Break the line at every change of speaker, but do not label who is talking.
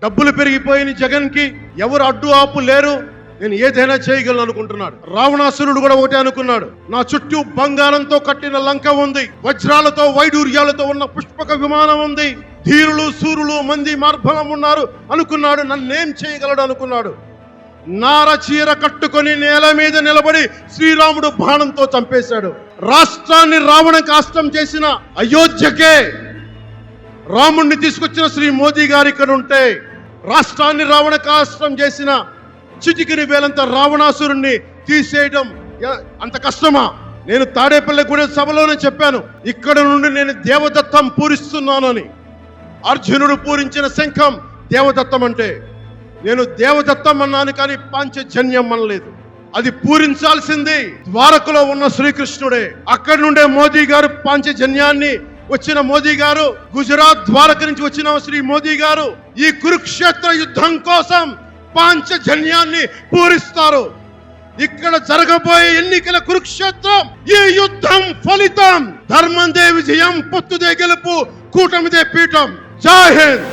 డబ్బులు పెరిగిపోయిన జగన్ కి ఎవరు అడ్డు ఆపు లేరు, నేను ఏదైనా చేయగలను అనుకుంటున్నాడు. రావణాసురుడు కూడా ఒకటే అనుకున్నాడు, నా చుట్టూ బంగారంతో కట్టిన లంక ఉంది, వజ్రాలతో వైడూర్యాలతో ఉన్న పుష్పక విమానం ఉంది, ధీరులు సూరులు మంది మార్బలం ఉన్నారు అనుకున్నాడు. నన్నేం చేయగలడు అనుకున్నాడు. నార చీర కట్టుకొని నేల మీద నిలబడి శ్రీరాముడు బాణంతో చంపేశాడు. రాష్ట్రాన్ని రావణ కాష్టం చేసిన అయోధ్యకే రాముణ్ణి తీసుకొచ్చిన శ్రీ మోదీ గారు ఇక్కడ ఉంటే, రాష్ట్రాన్ని రావణ కాష్టం చేసిన చిటికిని వేలంత రావణాసురుణ్ణి తీసేయడం అంత కష్టమా? నేను తాడేపల్లిగూడెం సభలోనే చెప్పాను, ఇక్కడ నుండి నేను దేవదత్తం పూరిస్తున్నానని. అర్జునుడు పూరించిన శంఖం దేవదత్తం అంటే, నేను దేవదత్తం అన్నాను కానీ పాంచజన్యం అనలేదు. అది పూరించాల్సింది ద్వారకలో ఉన్న శ్రీకృష్ణుడే. అక్కడి నుండే మోదీ గారు పాంచజన్యాన్ని వచ్చిన మోదీ గారు, గుజరాత్ ద్వారక నుంచి వచ్చిన శ్రీ మోదీ గారు ఈ కురుక్షేత్ర యుద్ధం కోసం పాంచజన్యాన్ని పూరిస్తారు. ఇక్కడ జరగబోయే ఎన్నికల కురుక్షేత్రం, ఈ యుద్ధం ఫలితం ధర్మందే విజయం, పొత్తుదే గెలుపు, కూటమిదే పీఠం. జై హింద్.